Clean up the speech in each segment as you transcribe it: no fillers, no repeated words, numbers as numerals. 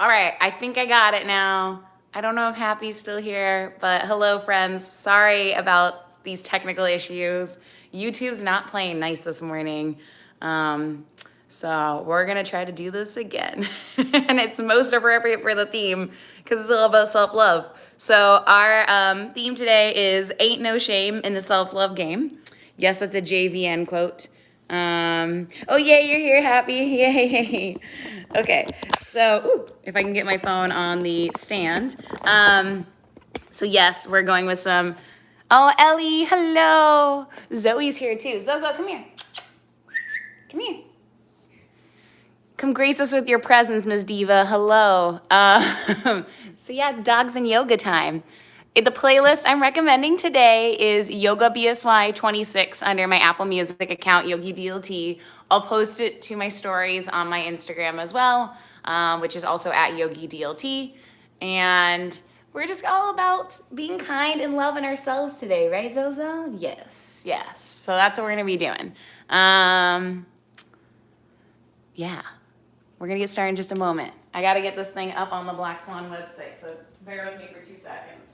All right, I think I got it now. I don't know if Happy's still here, but hello, friends. Sorry about these technical issues. YouTube's not playing nice this morning. Um, so we're gonna try to do this again. And it's most appropriate for the theme because it's all about self-love. So our theme today is Ain't No Shame in the Self-Love Game. Yes, that's a JVN quote. Oh, yay, you're here, Happy. Yay. Okay, so if I can get my phone on the stand. So yes, we're going with some. Oh, Ellie, hello. Zoe's here too. Zozo, come here. Come here. Come grace us with your presence, Ms. Diva. Hello. So yeah, it's dogs and yoga time. The playlist I'm recommending today is Yoga BSY 26 under my Apple Music account, Yogi DLT. I'll post it to my stories on my Instagram as well, which is also at Yogi DLT. And we're just all about being kind and loving ourselves today, right, Zozo? Yes, yes. So that's what we're gonna be doing. Yeah. We're gonna get started in just a moment. I gotta get this thing up on the Black Swan website, so bear with me for 2 seconds.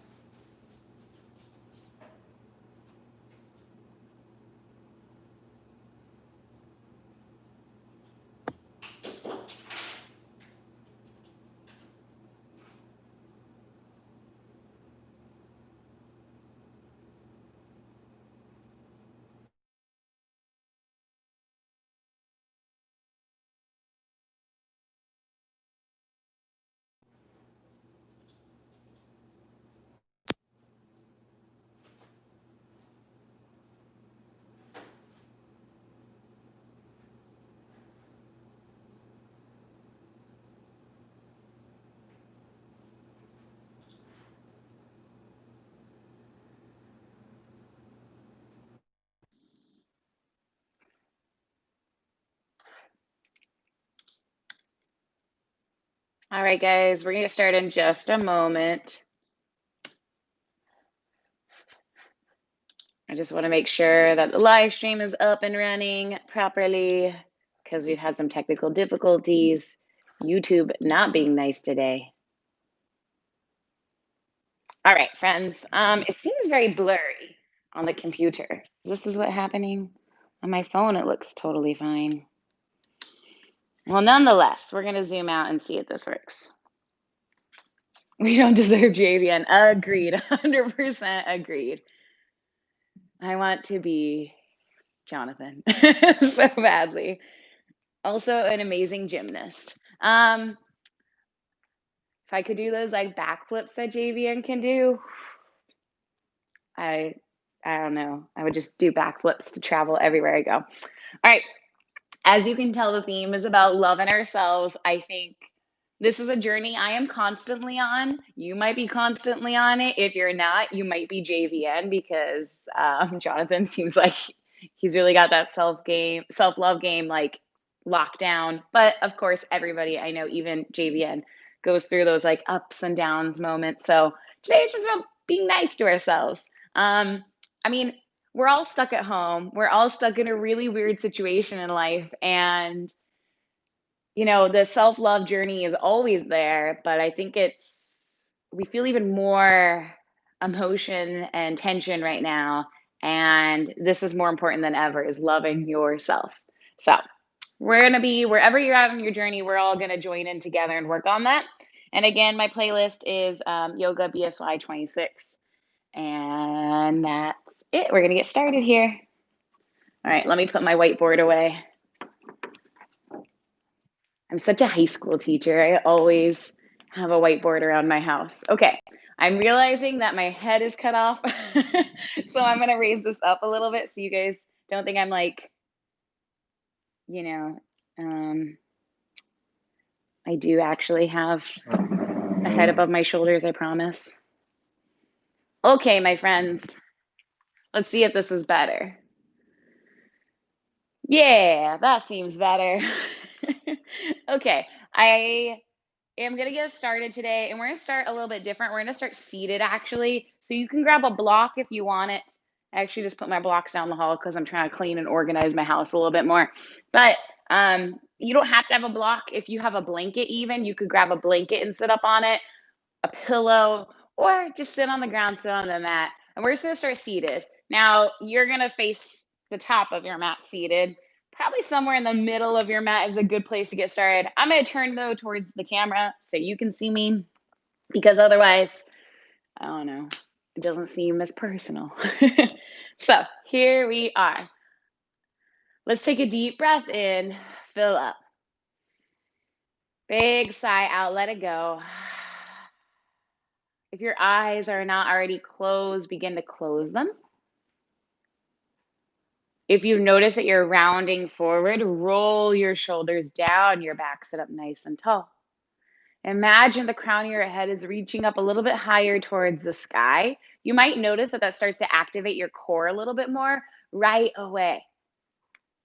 All right, guys, we're gonna get started in just a moment. I just want to make sure that the live stream is up and running properly because we've had some technical difficulties. YouTube not being nice today. All right, friends. It seems very blurry on the computer. This is what's happening on my phone. It looks totally fine. Well, nonetheless, we're gonna zoom out and see if this works. We don't deserve JVN. Agreed. 100% agreed. I want to be Jonathan so badly. Also, an amazing gymnast. If I could do those like backflips that JVN can do, I don't know. I would just do backflips to travel everywhere I go. All right. As you can tell, the theme is about loving ourselves. I think this is a journey I am constantly on. You might be constantly on it. If you're not, you might be JVN because Jonathan seems like he's really got that self-love game like locked down. But of course, everybody I know, even JVN, goes through those like ups and downs moments. So today it's just about being nice to ourselves. I mean, we're all stuck at home. We're all stuck in a really weird situation in life. And, the self love journey is always there, but I think we feel even more emotion and tension right now. And this is more important than ever is loving yourself. So we're going to be wherever you're at on your journey, we're all going to join in together and work on that. And again, my playlist is Yoga BSY 26. And that's it. We're going to get started here. All right, let me put my whiteboard away. I'm such a high school teacher. I always have a whiteboard around my house. Okay, I'm realizing that my head is cut off. So I'm going to raise this up a little bit so you guys don't think I'm like, you know, I do actually have a head above my shoulders, I promise. Okay, my friends, let's see if this is better. Yeah, that seems better. Okay, I am going to get started today, and we're going to start a little bit different. We're going to start seated, actually. So you can grab a block if you want it. I actually just put my blocks down the hall because I'm trying to clean and organize my house a little bit more. But You don't have to have a block. If you have a blanket even, you could grab a blanket and sit up on it, a pillow, or just sit on the ground, sit on the mat. And we're just gonna start seated. Now you're gonna face the top of your mat seated. Probably somewhere in the middle of your mat is a good place to get started. I'm gonna turn though towards the camera so you can see me because otherwise, I don't know, it doesn't seem as personal. So here we are. Let's take a deep breath in, fill up. Big sigh out, let it go. If your eyes are not already closed, begin to close them. If you notice that you're rounding forward, roll your shoulders down, your back sit up nice and tall. Imagine the crown of your head is reaching up a little bit higher towards the sky. You might notice that that starts to activate your core a little bit more right away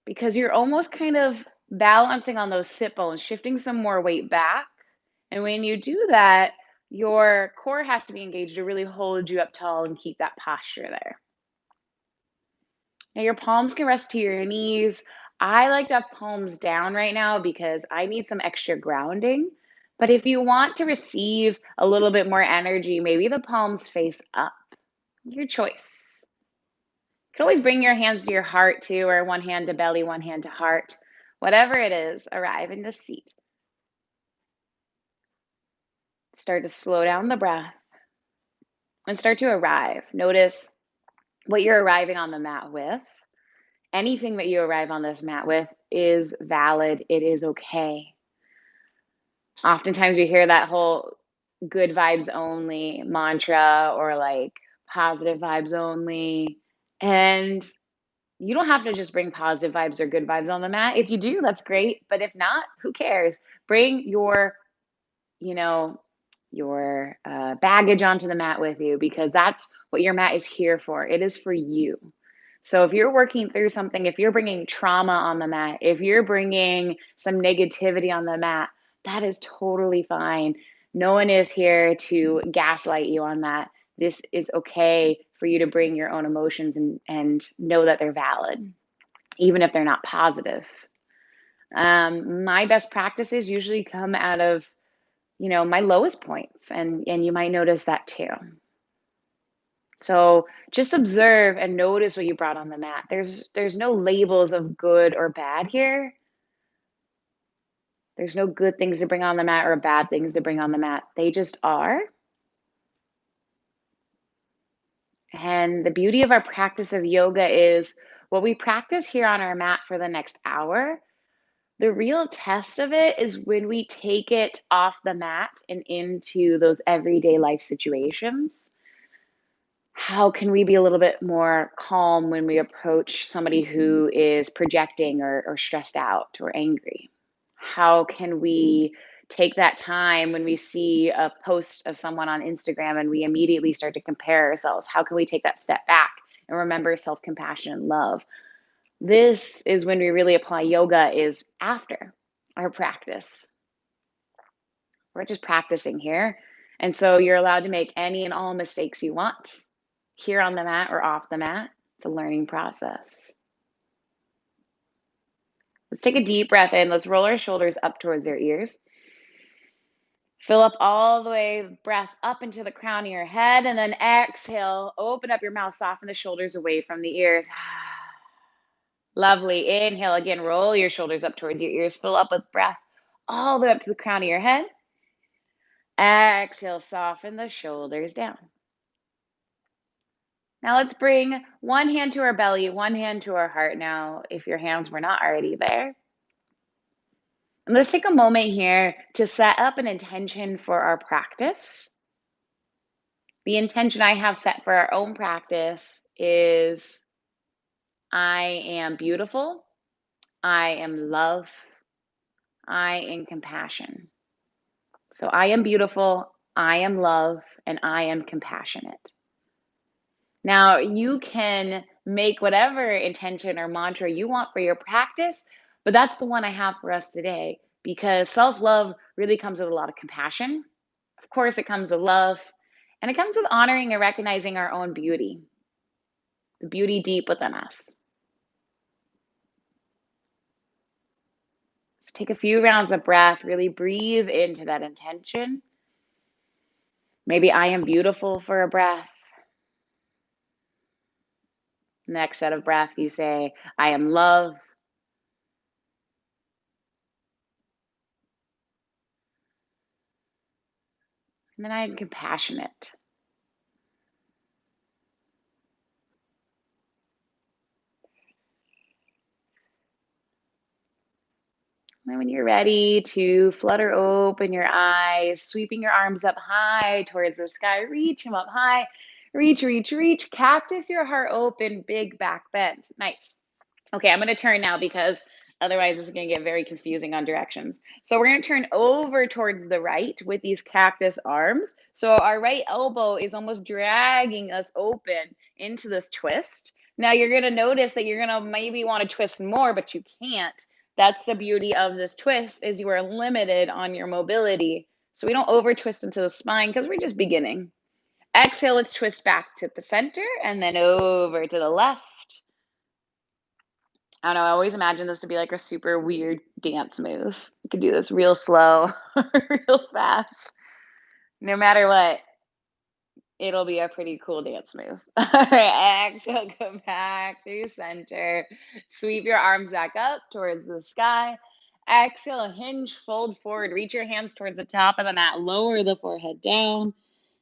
because you're almost kind of balancing on those sit bones, shifting some more weight back. And when you do that, your core has to be engaged to really hold you up tall and keep that posture there. Now your palms can rest to your knees. I like to have palms down right now because I need some extra grounding. But if you want to receive a little bit more energy, maybe the palms face up. Your choice. You can always bring your hands to your heart too, or one hand to belly, one hand to heart. Whatever it is, arrive in the seat. Start to slow down the breath and start to arrive. Notice what you're arriving on the mat with. Anything that you arrive on this mat with is valid. It is okay. Oftentimes we hear that whole good vibes only mantra or like positive vibes only. And you don't have to just bring positive vibes or good vibes on the mat. If you do, that's great. But if not, who cares? Bring you know, your baggage onto the mat with you because that's what your mat is here for. It is for you. So if you're working through something, if you're bringing trauma on the mat, if you're bringing some negativity on the mat, that is totally fine. No one is here to gaslight you on that. This is okay for you to bring your own emotions and know that they're valid, even if they're not positive. My best practices usually come out of my lowest points, and you might notice that too. So just observe and notice what you brought on the mat. There's no labels of good or bad here. There's no good things to bring on the mat or bad things to bring on the mat. They just are. And the beauty of our practice of yoga is what we practice here on our mat for the next hour. The real test of it is when we take it off the mat and into those everyday life situations. How can we be a little bit more calm when we approach somebody who is projecting or stressed out or angry? How can we take that time when we see a post of someone on Instagram and we immediately start to compare ourselves? How can we take that step back and remember self-compassion and love? This is when we really apply yoga is after our practice. We're just practicing here. And so you're allowed to make any and all mistakes you want here on the mat or off the mat. It's a learning process. Let's take a deep breath in. Let's roll our shoulders up towards our ears. Fill up all the way, breath up into the crown of your head, and then exhale. Open up your mouth, soften the shoulders away from the ears. Lovely. Inhale again, roll your shoulders up towards your ears. Fill up with breath all the way up to the crown of your head. Exhale, soften the shoulders down. Now let's bring one hand to our belly, one hand to our heart now, if your hands were not already there. And let's take a moment here to set up an intention for our practice. The intention I have set for our own practice is I am beautiful, I am love, I am compassion. So I am beautiful, I am love, and I am compassionate. Now, you can make whatever intention or mantra you want for your practice, but that's the one I have for us today because self love really comes with a lot of compassion. Of course, it comes with love, and it comes with honoring and recognizing our own beauty, the beauty deep within us. Take a few rounds of breath, really breathe into that intention. Maybe I am beautiful for a breath. Next set of breath, you say, I am love. And then I am compassionate. And when you're ready to flutter open your eyes, sweeping your arms up high towards the sky, reach them up high. Reach, reach, reach. Cactus your heart open, big back bend. Nice. Okay, I'm going to turn now because otherwise this is going to get very confusing on directions. So we're going to turn over towards the right with these cactus arms. So our right elbow is almost dragging us open into this twist. Now you're going to notice that you're going to maybe want to twist more, but you can't. That's the beauty of this twist is you are limited on your mobility. So we don't over twist into the spine because we're just beginning. Exhale, let's twist back to the center and then over to the left. I don't know, I always imagine this to be like a super weird dance move. You could do this real slow, real fast. No matter what, it'll be a pretty cool dance move. All right, exhale, come back through center. Sweep your arms back up towards the sky. Exhale, hinge, fold forward, reach your hands towards the top of the mat, lower the forehead down.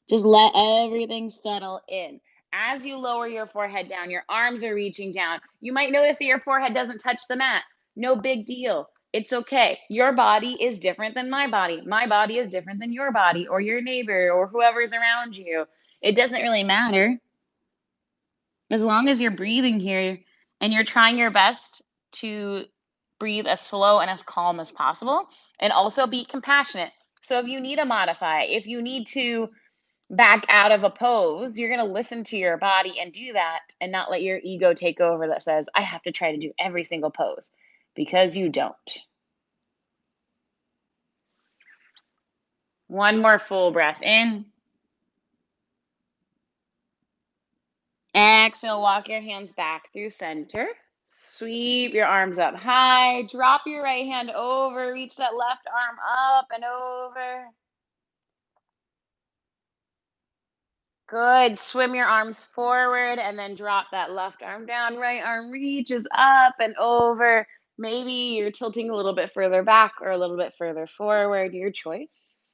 Just let everything settle in. As you lower your forehead down, your arms are reaching down. You might notice that your forehead doesn't touch the mat. No big deal. It's okay. Your body is different than my body. My body is different than your body or your neighbor or whoever's around you. It doesn't really matter. As long as you're breathing here and you're trying your best to breathe as slow and as calm as possible and also be compassionate. So if you need to modify, if you need to back out of a pose, you're going to listen to your body and do that and not let your ego take over that says, I have to try to do every single pose because you don't. One more full breath in. Exhale, walk your hands back through center. Sweep your arms up high. Drop your right hand over. Reach that left arm up and over. Good. Swim your arms forward and then drop that left arm down. Right arm reaches up and over. Maybe you're tilting a little bit further back or a little bit further forward, your choice.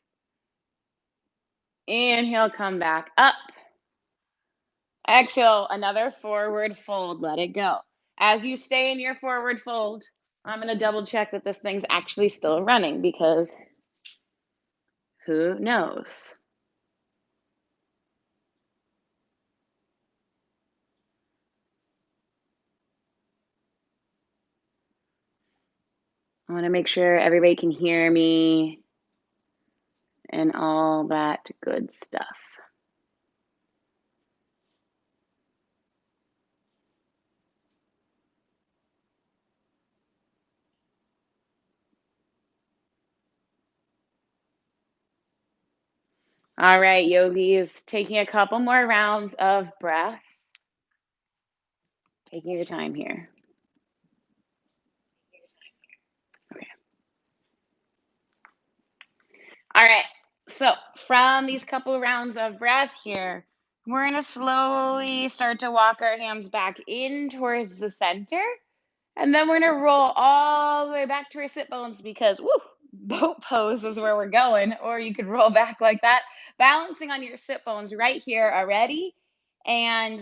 Inhale, come back up. Exhale, another forward fold. Let it go. As you stay in your forward fold, I'm going to double check that this thing's actually still running because who knows? I want to make sure everybody can hear me and all that good stuff. All right, yogis, taking a couple more rounds of breath. Taking your time here. Okay. All right. So, from these couple rounds of breath here, we're going to slowly start to walk our hands back in towards the center. And then we're going to roll all the way back to our sit bones because, woo, boat pose is where we're going. Or you could roll back like that, balancing on your sit bones right here already. And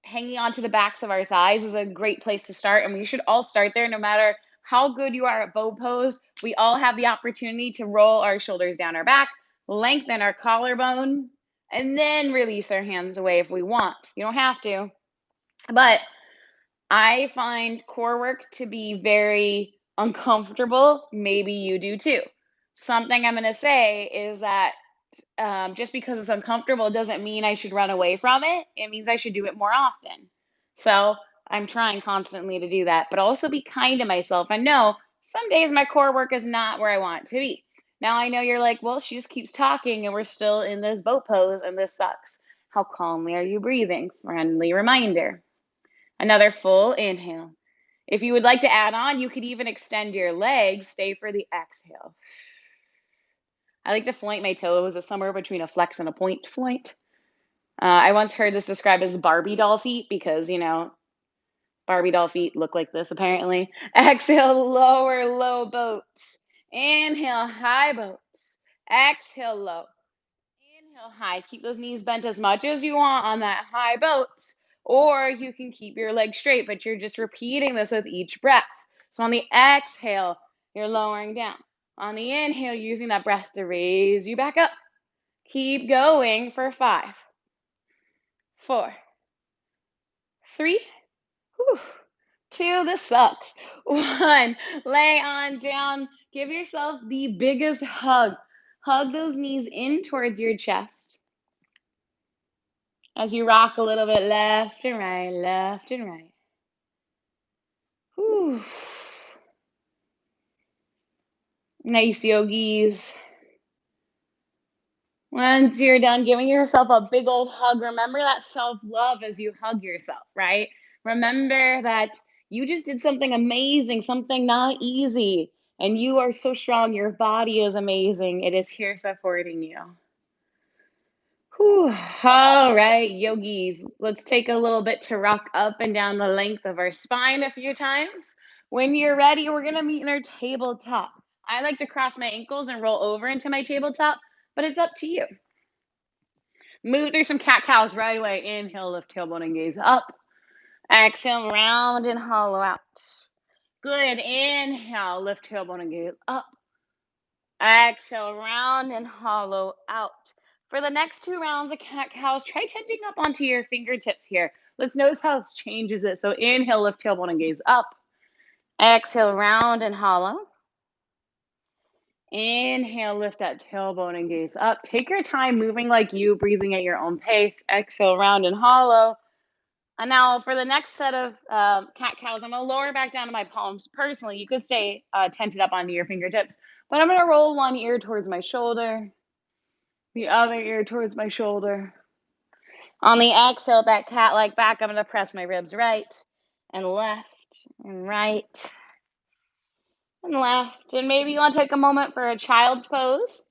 hanging onto the backs of our thighs is a great place to start. And we should all start there no matter how good you are at bow pose. We all have the opportunity to roll our shoulders down our back, lengthen our collarbone, and then release our hands away if we want. You don't have to. But I find core work to be very uncomfortable. Maybe you do too. Something I'm going to say is that just because it's uncomfortable doesn't mean I should run away from it. It means I should do it more often. So I'm trying constantly to do that, but also be kind to myself and know some days my core work is not where I want it to be. Now I know you're like, well, she just keeps talking and we're still in this boat pose and this sucks. How calmly are you breathing? Friendly reminder. Another full inhale. If you would like to add on, you could even extend your legs. Stay for the exhale. I like to point my toes as somewhere between a flex and a point point. I once heard this described as Barbie doll feet because, Barbie doll feet look like this apparently. Exhale, lower low boats. Inhale, high boats. Exhale, low. Inhale, high. Keep those knees bent as much as you want on that high boats. Or you can keep your legs straight, but you're just repeating this with each breath. So on the exhale, you're lowering down. On the inhale, using that breath to raise you back up. Keep going for 5, 4, 3, whew, 2, this sucks. 1, lay on down. Give yourself the biggest hug. Hug those knees in towards your chest as you rock a little bit left and right, left and right. Whew. Nice yogis. Once you're done giving yourself a big old hug, remember that self love as you hug yourself, right? Remember that you just did something amazing, something not easy, and you are so strong. Your body is amazing. It is here supporting you. Whew. All right, yogis, let's take a little bit to rock up and down the length of our spine a few times. When you're ready, we're going to meet in our tabletop. I like to cross my ankles and roll over into my tabletop, but it's up to you. Move through some cat cows right away. Inhale, lift tailbone and gaze up. Exhale, round and hollow out. Good. Inhale, lift tailbone and gaze up. Exhale, round and hollow out. For the next 2 rounds of cat cows, try tenting up onto your fingertips here. Let's notice how it changes it. So inhale, lift tailbone and gaze up. Exhale, round and hollow. Inhale, lift that tailbone and gaze up. Take your time moving like you, breathing at your own pace. Exhale, round and hollow. And now for the next set of cat cows, I'm going to lower back down to my palms. Personally, you could stay tented up onto your fingertips, but I'm going to roll one ear towards my shoulder, the other ear towards my shoulder. On the exhale, that cat-like back, I'm going to press my ribs right and left and right and left. And maybe you want to take a moment for a child's pose.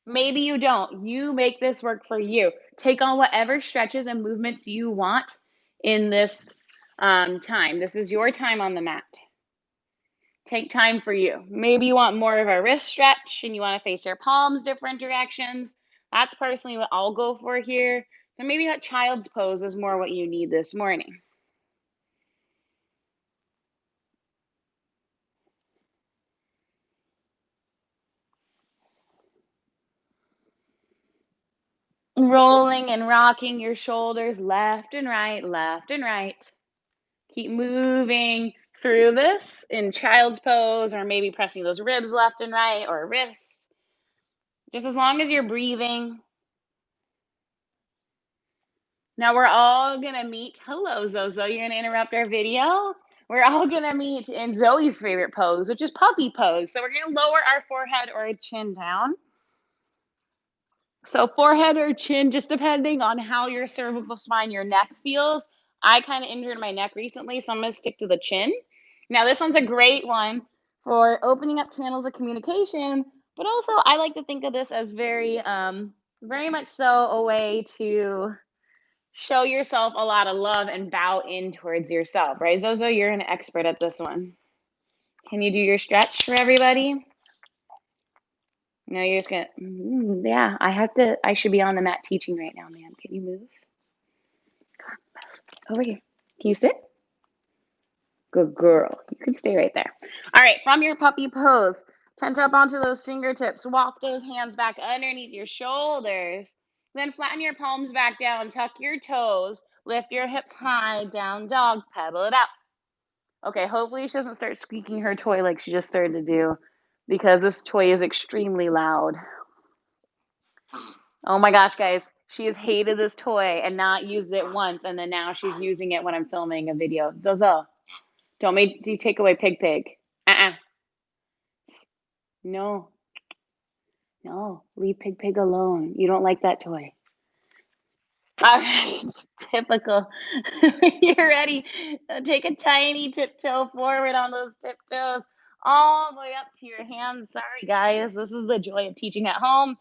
Maybe you don't. You make this work for you. Take on whatever stretches and movements you want in this time. This is your time on the mat. Take time for you. Maybe you want more of a wrist stretch and you want to face your palms different directions. That's personally what I'll go for here. And maybe that child's pose is more what you need this morning. Rolling and rocking your shoulders left and right, left and right. Keep moving through this in child's pose, or maybe pressing those ribs left and right, or wrists. Just as long as you're breathing. Now we're all gonna meet. Hello, Zozo. You're gonna interrupt our video? We're all gonna meet in Zoe's favorite pose, which is puppy pose. So we're gonna lower our forehead or chin down. So forehead or chin, just depending on how your cervical spine, your neck feels. I kind of injured my neck recently, so I'm going to stick to the chin. Now, this one's a great one for opening up channels of communication, but also I like to think of this as very much so a way to show yourself a lot of love and bow in towards yourself, right? Zozo, you're an expert at this one. Can you do your stretch for everybody? No, you're just gonna, yeah, I should be on the mat teaching right now, man. Can you move? Over here. Can you sit? Good girl. You can stay right there. All right, from your puppy pose, tent up onto those fingertips. Walk those hands back underneath your shoulders. Then flatten your palms back down. Tuck your toes. Lift your hips high. Down dog. Pedal it out. Okay, hopefully she doesn't start squeaking her toy like she just started to do, because this toy is extremely loud. Oh my gosh, guys. She has hated this toy and not used it once, and then now she's using it when I'm filming a video. Zozo, don't make you take away Pig Pig. No. No, leave Pig Pig alone. You don't like that toy. All right. typical. When you're ready, take a tiny tiptoe forward on those tiptoes, all the way up to your hands. Sorry, guys. This is the joy of teaching at home.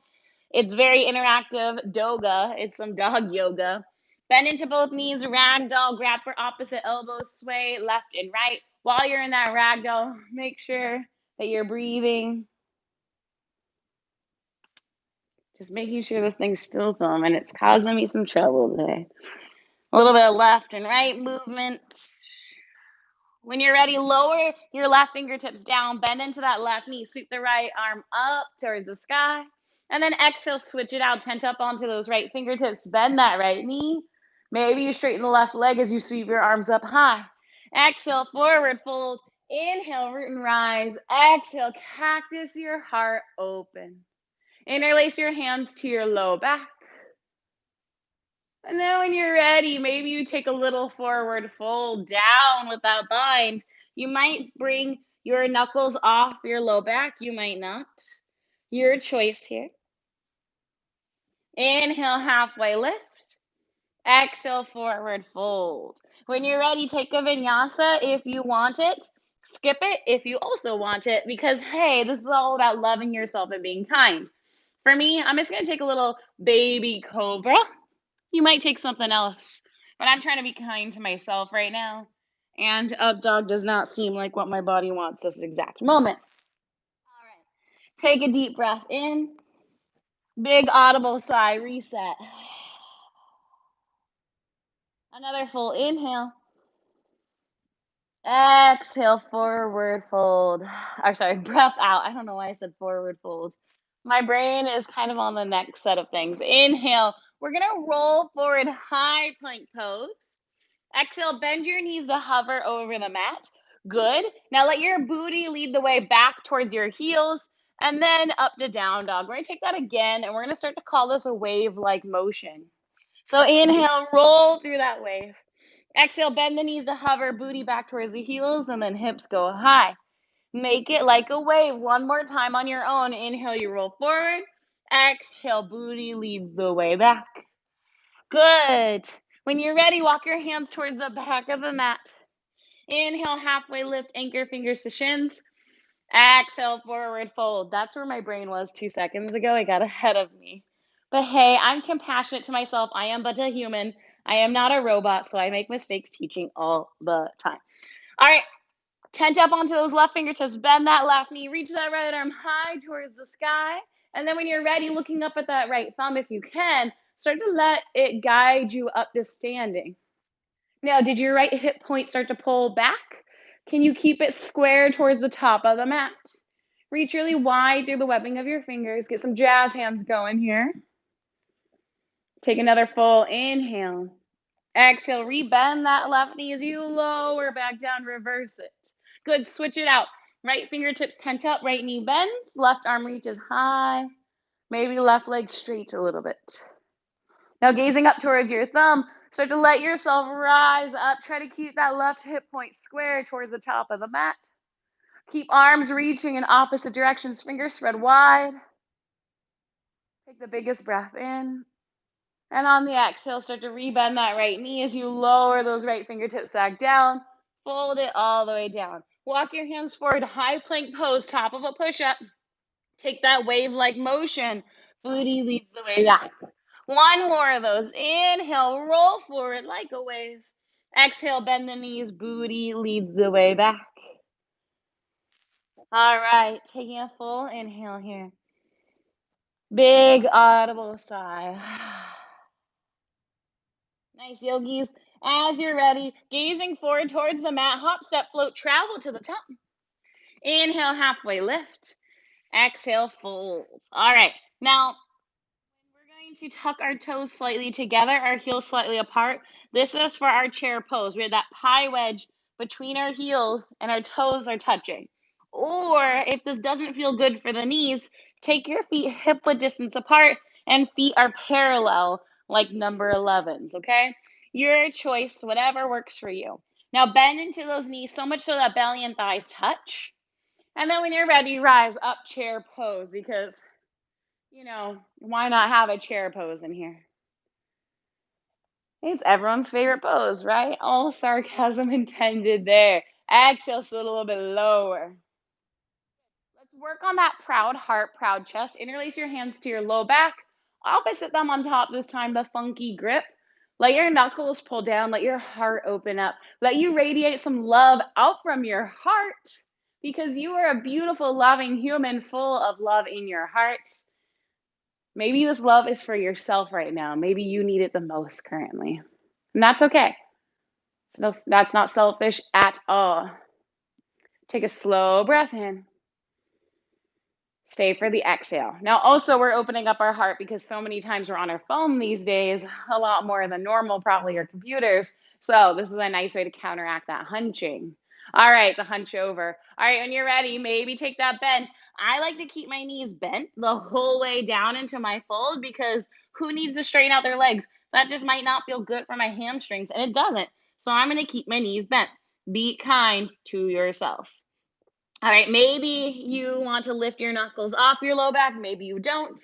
It's very interactive. Doga. It's some dog yoga. Bend into both knees, ragdoll, grab for opposite elbows, sway left and right. While you're in that ragdoll, make sure that you're breathing. Just making sure this thing's still filming. It's causing me some trouble today. A little bit of left and right movement. When you're ready, lower your left fingertips down, bend into that left knee, sweep the right arm up towards the sky. And then exhale, switch it out, tent up onto those right fingertips, bend that right knee. Maybe you straighten the left leg as you sweep your arms up high. Exhale, forward fold. Inhale, root and rise. Exhale, cactus your heart open. Interlace your hands to your low back. And then when you're ready, maybe you take a little forward fold down with that bind. You might bring your knuckles off your low back. You might not. Your choice here. Inhale, halfway lift. Exhale, forward fold. When you're ready, take a vinyasa if you want it. Skip it if you also want it, because hey, this is all about loving yourself and being kind. For me, I'm just going to take a little baby cobra. You might take something else, but I'm trying to be kind to myself right now. And up dog does not seem like what my body wants this exact moment. All right. Take a deep breath in. Big audible sigh, reset. Another full inhale. Exhale, forward fold. Or sorry, breath out. I don't know why I said forward fold. My brain is kind of on the next set of things. Inhale. We're going to roll forward, high plank pose. Exhale, bend your knees to hover over the mat. Good. Now let your booty lead the way back towards your heels and then up to down dog. We're going to take that again and we're going to start to call this a wave-like motion. So inhale, roll through that wave. Exhale, bend the knees to hover, booty back towards the heels, and then hips go high. Make it like a wave. One more time on your own. Inhale, you roll forward. Exhale, booty leads the way back. Good. When you're ready, walk your hands towards the back of the mat. Inhale, halfway lift, anchor fingers to shins. Exhale, forward fold. That's where my brain was 2 seconds ago. It got ahead of me. But hey, I'm compassionate to myself. I am but a human. I am not a robot, so I make mistakes teaching all the time. All right, tent up onto those left fingertips. Bend that left knee. Reach that right arm high towards the sky. And then when you're ready, looking up at that right thumb, if you can, start to let it guide you up to standing. Now, did your right hip point start to pull back? Can you keep it square towards the top of the mat? Reach really wide through the webbing of your fingers. Get some jazz hands going here. Take another full inhale. Exhale, rebend that left knee as you lower back down, reverse it. Good, switch it out. Right fingertips tent up, right knee bends, left arm reaches high. Maybe left leg straight a little bit. Now gazing up towards your thumb, start to let yourself rise up. Try to keep that left hip point square towards the top of the mat. Keep arms reaching in opposite directions, fingers spread wide. Take the biggest breath in. And on the exhale, start to rebend that right knee as you lower those right fingertips back down. Fold it all the way down. Walk your hands forward, high plank pose, top of a push-up. Take that wave-like motion. Booty leads the way back. One more of those. Inhale, roll forward like a wave. Exhale, bend the knees, booty leads the way back. All right, taking a full inhale here. Big audible sigh. Nice, yogis. As you're ready, gazing forward towards the mat, hop, step, float, travel to the top. Inhale, halfway lift. Exhale, fold. All right, now we're going to tuck our toes slightly together, our heels slightly apart. This is for our chair pose. We have that pie wedge between our heels and our toes are touching. Or if this doesn't feel good for the knees, take your feet hip width distance apart and feet are parallel like number 11s, okay? Your choice, whatever works for you. Now bend into those knees so much so that belly and thighs touch. And then when you're ready, rise up, chair pose, because, why not have a chair pose in here? It's everyone's favorite pose, right? All sarcasm intended there. Exhale, sit a little bit lower. Let's work on that proud heart, proud chest. Interlace your hands to your low back. Opposite thumb on top this time, the funky grip. Let your knuckles pull down. Let your heart open up. Let you radiate some love out from your heart because you are a beautiful, loving human full of love in your heart. Maybe this love is for yourself right now. Maybe you need it the most currently. And that's okay. That's not selfish at all. Take a slow breath in. Stay for the exhale. Now, also, we're opening up our heart because so many times we're on our phone these days, a lot more than normal, probably your computers. So, this is a nice way to counteract that hunching. All right, the hunch over. All right, when you're ready, maybe take that bend. I like to keep my knees bent the whole way down into my fold because who needs to straighten out their legs? That just might not feel good for my hamstrings, and it doesn't. So, I'm going to keep my knees bent. Be kind to yourself. All right, maybe you want to lift your knuckles off your low back. Maybe you don't.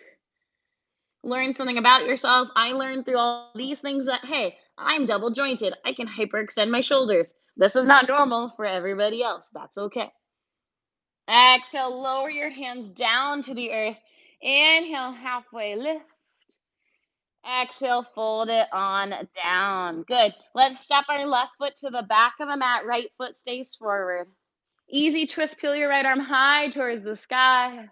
Learn something about yourself. I learned through all these things that, hey, I'm double jointed. I can hyperextend my shoulders. This is not normal for everybody else. That's okay. Exhale, lower your hands down to the earth. Inhale, halfway lift. Exhale, fold it on down. Good. Let's step our left foot to the back of the mat. Right foot stays forward. Easy twist, peel your right arm high towards the sky.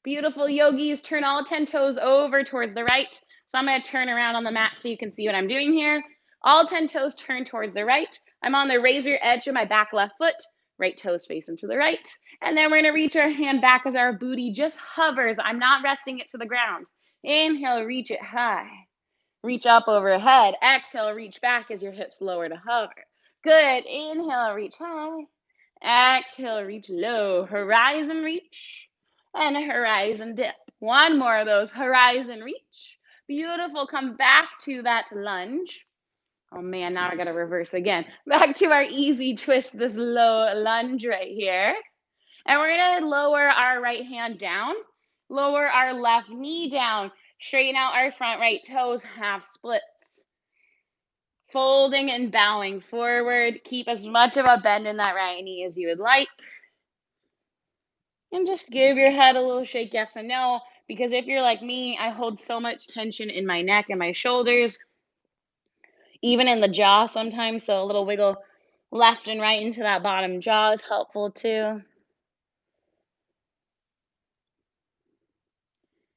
Beautiful yogis, turn all 10 toes over towards the right. So I'm going to turn around on the mat so you can see what I'm doing here. All 10 toes turn towards the right. I'm on the razor edge of my back left foot. Right toes facing to the right. And then we're going to reach our hand back as our booty just hovers. I'm not resting it to the ground. Inhale, reach it high. Reach up overhead. Exhale, reach back as your hips lower to hover. Good. Inhale, reach high. Exhale, reach low, horizon reach, and a horizon dip. One more of those, horizon reach. Beautiful, come back to that lunge. Oh man, now I gotta reverse again. Back to our easy twist, this low lunge right here. And we're gonna lower our right hand down, lower our left knee down, straighten out our front right toes, half splits. Folding and bowing forward. Keep as much of a bend in that right knee as you would like. And just give your head a little shake, yes and no. Because if you're like me, I hold so much tension in my neck and my shoulders, even in the jaw sometimes. So a little wiggle left and right into that bottom jaw is helpful too.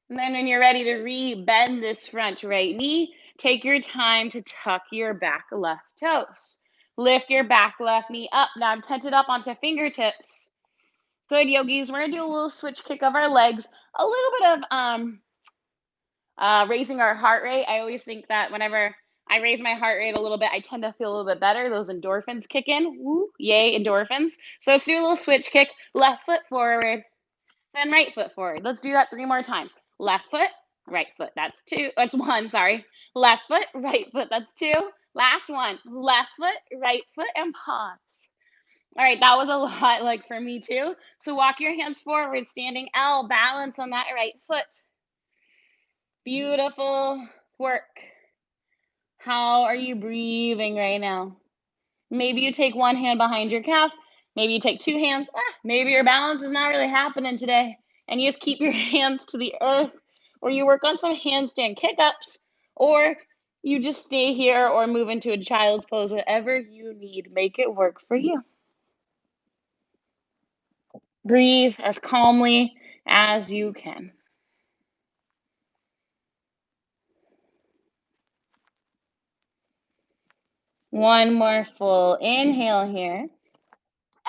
And then when you're ready to re-bend this front right knee, take your time to tuck your back left toes. Lift your back left knee up. Now I'm tented up onto fingertips. Good, yogis. We're gonna do a little switch kick of our legs. A little bit of raising our heart rate. I always think that whenever I raise my heart rate a little bit, I tend to feel a little bit better. Those endorphins kick in. Woo, yay, endorphins. So let's do a little switch kick. Left foot forward, then right foot forward. Let's do that 3 more times. Left foot, right foot. That's 2. That's 1, sorry. Left foot, right foot. That's 2. Last one. Left foot, right foot, and pause. All right, that was a lot like for me too. So walk your hands forward, standing L, balance on that right foot. Beautiful work. How are you breathing right now? Maybe you take one hand behind your calf. Maybe you take 2 hands. Maybe your balance is not really happening today. And you just keep your hands to the earth, or you work on some handstand kick-ups, or you just stay here or move into a child's pose, whatever you need. Make it work for you. Breathe as calmly as you can. One more full inhale here.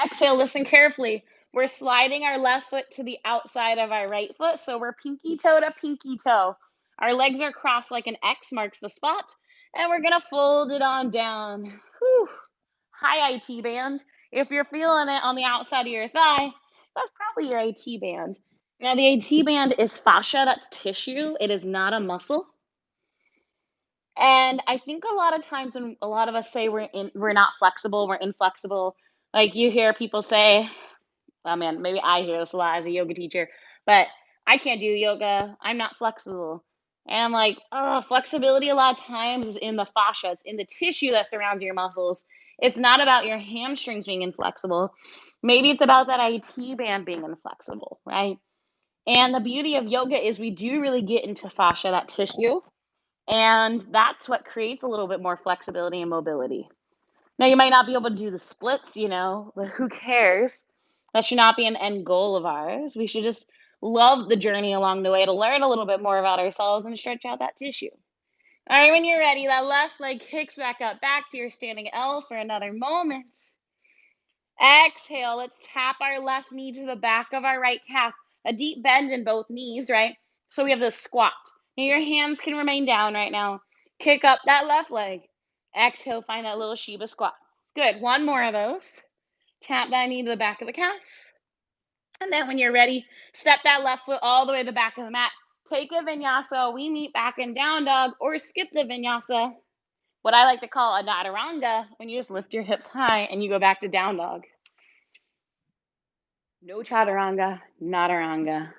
Exhale, listen carefully. We're sliding our left foot to the outside of our right foot, so we're pinky toe to pinky toe. Our legs are crossed like an X marks the spot, and we're gonna fold it on down. Whew. Hi, IT band. If you're feeling it on the outside of your thigh, that's probably your AT band. Now, the AT band is fascia, that's tissue, it is not a muscle. And I think a lot of times when a lot of us say we're not flexible, we're inflexible, like you hear people say, oh man, maybe I hear this a lot as a yoga teacher, but I can't do yoga. I'm not flexible. And like, flexibility a lot of times is in the fascia, it's in the tissue that surrounds your muscles. It's not about your hamstrings being inflexible. Maybe it's about that IT band being inflexible, right? And the beauty of yoga is we do really get into fascia, that tissue, and that's what creates a little bit more flexibility and mobility. Now, you might not be able to do the splits, but who cares? That should not be an end goal of ours. We should just love the journey along the way to learn a little bit more about ourselves and stretch out that tissue. All right, when you're ready, that left leg kicks back up, back to your standing L for another moment. Exhale, let's tap our left knee to the back of our right calf. A deep bend in both knees, right? So we have this squat. Now your hands can remain down right now. Kick up that left leg. Exhale, find that little Shiva squat. Good. One more of those. Tap that knee to the back of the calf. And then when you're ready, step that left foot all the way to the back of the mat. Take a vinyasa. We meet back in down dog or skip the vinyasa. What I like to call a nadaranga, when you just lift your hips high and you go back to down dog. No chaturanga, nadaranga.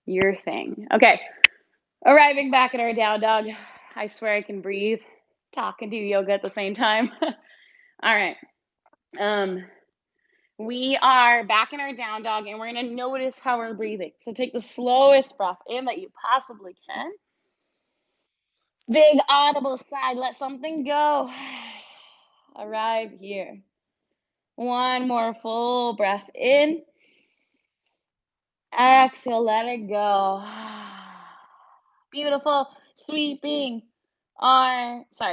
Your thing. Okay. Arriving back at our down dog. I swear I can breathe, talk, and do yoga at the same time. All right. We are back in our down dog and we're going to notice how we're breathing. So take the slowest breath in that you possibly can. Big audible sigh, let something go. Arrive here. One more full breath in. Exhale, let it go. Beautiful. Sweeping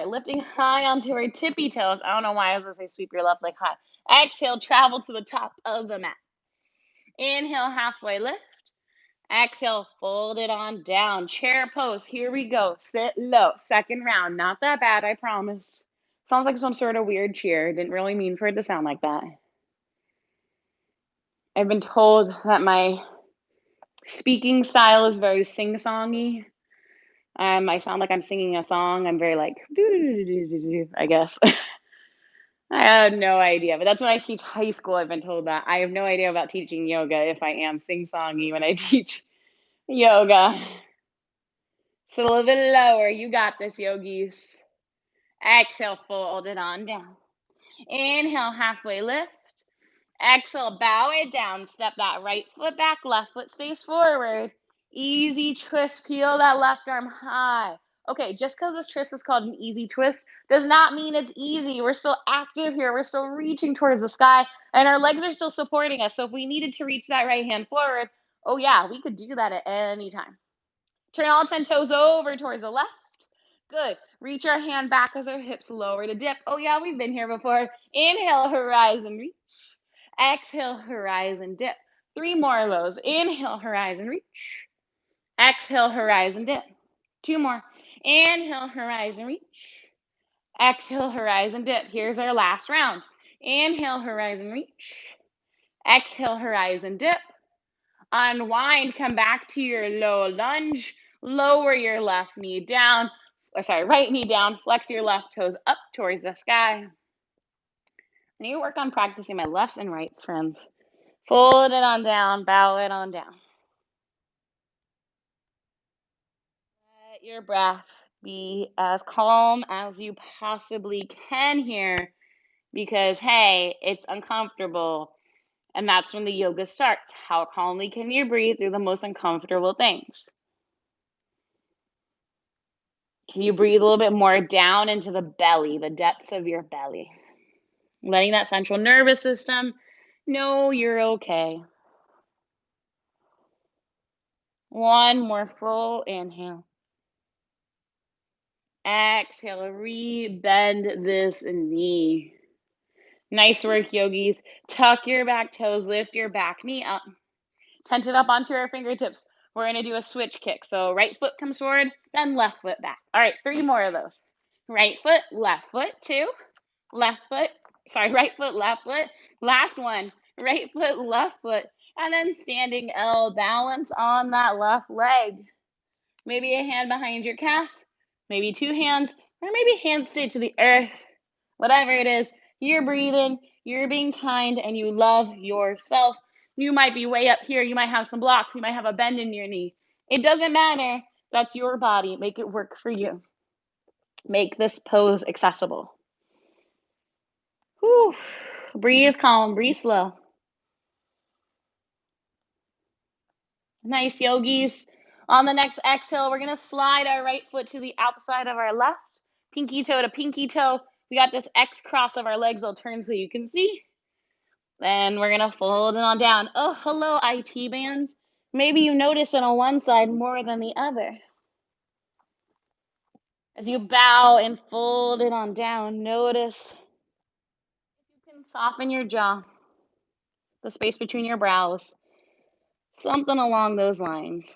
lifting high onto our tippy toes. I don't know why I was going to say sweep your left leg high. Exhale, travel to the top of the mat. Inhale, halfway lift. Exhale, fold it on down. Chair pose. Here we go. Sit low. Second round. Not that bad, I promise. Sounds like some sort of weird cheer. Didn't really mean for it to sound like that. I've been told that my speaking style is very sing-songy. I sound like I'm singing a song. I'm very like, I guess. I have no idea, but that's when I teach high school. I've been told that. I have no idea about teaching yoga if I am sing-songy when I teach yoga. So a little bit lower. You got this, yogis. Exhale, fold it on down. Inhale, halfway lift. Exhale, bow it down. Step that right foot back, left foot stays forward. Easy twist, peel that left arm high. Okay, just because this twist is called an easy twist does not mean it's easy. We're still active here. We're still reaching towards the sky, and our legs are still supporting us. So if we needed to reach that right hand forward, oh yeah, we could do that at any time. Turn all 10 toes over towards the left. Good. Reach our hand back as our hips lower to dip. Oh yeah, we've been here before. Inhale, horizon reach. Exhale, horizon dip. 3 more of those. Inhale, horizon reach. Exhale, horizon dip. 2 more. Inhale, horizon reach. Exhale, horizon dip. Here's our last round. Inhale, horizon reach. Exhale, horizon dip. Unwind, come back to your low lunge. Lower your left knee down. Right knee down. Flex your left toes up towards the sky. I need to work on practicing my lefts and rights, friends. Fold it on down, bow it on down. Let your breath be as calm as you possibly can here because, hey, it's uncomfortable. And that's when the yoga starts. How calmly can you breathe through the most uncomfortable things? Can you breathe a little bit more down into the belly, the depths of your belly? Letting that central nervous system know you're okay. One more full inhale. Exhale, re-bend this knee. Nice work, yogis. Tuck your back toes, lift your back knee up. Tent it up onto your fingertips. We're going to do a switch kick. So right foot comes forward, then left foot back. All right, 3 more of those. Right foot, left foot, 2. Right foot, left foot. Last one, right foot, left foot. And then standing L, balance on that left leg. Maybe a hand behind your calf, maybe 2 hands, or maybe hands stay to the earth. Whatever it is, you're breathing, you're being kind, and you love yourself. You might be way up here, you might have some blocks, you might have a bend in your knee. It doesn't matter. That's your body. Make it work for you. Make this pose accessible. Whew. Breathe calm, breathe slow. Nice, yogis. On the next exhale, we're going to slide our right foot to the outside of our left, pinky toe to pinky toe. We got this X cross of our legs. I'll turn so you can see. Then we're going to fold it on down. Oh, hello, IT band. Maybe you notice it on one side more than the other. As you bow and fold it on down, notice if you can soften your jaw, the space between your brows, something along those lines.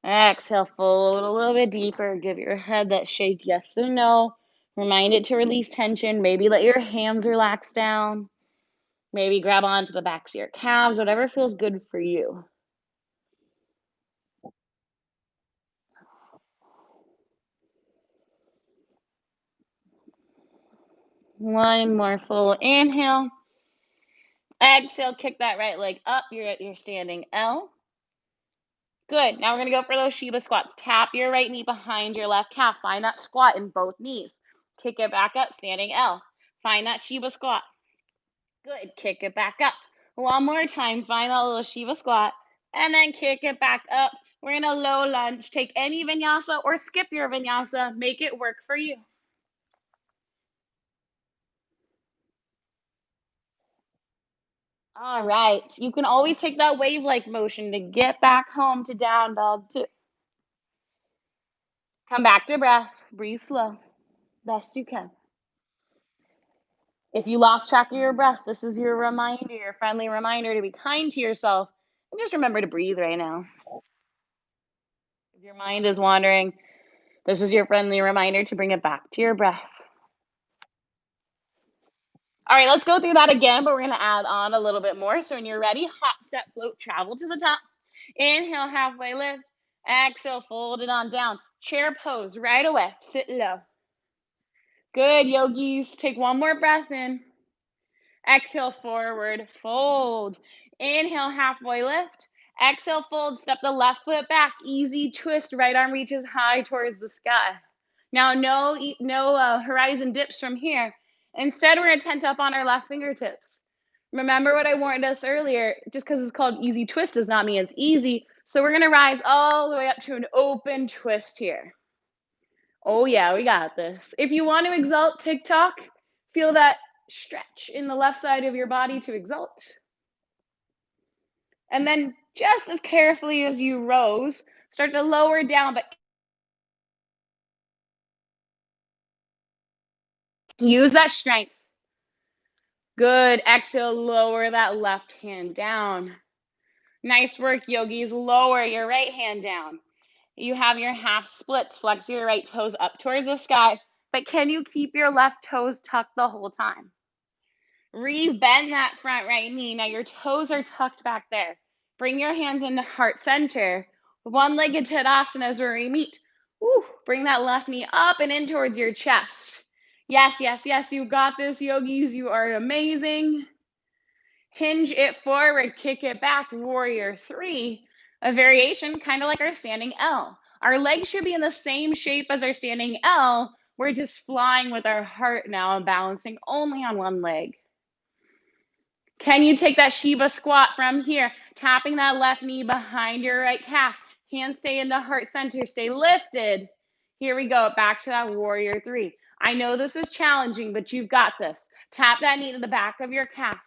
Exhale, fold a little bit deeper. Give your head that shake, yes or no. Remind it to release tension. Maybe let your hands relax down. Maybe grab onto the backs of your calves, whatever feels good for you. One more full inhale. Exhale, kick that right leg up. You're at your standing L. Good. Now we're going to go for those Shiva squats. Tap your right knee behind your left calf. Find that squat in both knees. Kick it back up, standing L. Find that Shiva squat. Good. Kick it back up. One more time. Find that little Shiva squat. And then kick it back up. We're in a low lunge. Take any vinyasa or skip your vinyasa. Make it work for you. All right. You can always take that wave-like motion to get back home to down dog too. Come back to breath. Breathe slow. Best you can. If you lost track of your breath, this is your reminder, your friendly reminder to be kind to yourself. And just remember to breathe right now. If your mind is wandering, this is your friendly reminder to bring it back to your breath. All right, let's go through that again, but we're going to add on a little bit more. So when you're ready, hop, step, float, travel to the top. Inhale, halfway lift. Exhale, fold it on down. Chair pose right away. Sit low. Good, yogis. Take one more breath in. Exhale, forward fold. Inhale, halfway lift. Exhale, fold. Step the left foot back. Easy twist. Right arm reaches high towards the sky. Now, no horizon dips from here. Instead, we're going to tent up on our left fingertips. Remember what I warned us earlier, just because it's called easy twist does not mean it's easy. So we're going to rise all the way up to an open twist here. Oh yeah, we got this. If you want to exalt TikTok, feel that stretch in the left side of your body to exalt. And then just as carefully as you rose, start to lower down, but use that strength. Good. Exhale, lower that left hand down. Nice work, yogis. Lower your right hand down. You have your half splits. Flex your right toes up towards the sky, but can you keep your left toes tucked the whole time? Re-bend that front right knee. Now your toes are tucked back there. Bring your hands into heart center. One-legged Tadasana is where we meet. Woo. Bring that left knee up and in towards your chest. Yes, yes, yes, you got this, yogis. You are amazing. Hinge it forward, kick it back, warrior three. A variation, kind of like our standing L. Our legs should be in the same shape as our standing L. We're just flying with our heart now and balancing only on one leg. Can you take that Shiva squat from here? Tapping that left knee behind your right calf. Hands stay in the heart center. Stay lifted. Here we go. Back to that warrior three. I know this is challenging, but you've got this. Tap that knee to the back of your calf.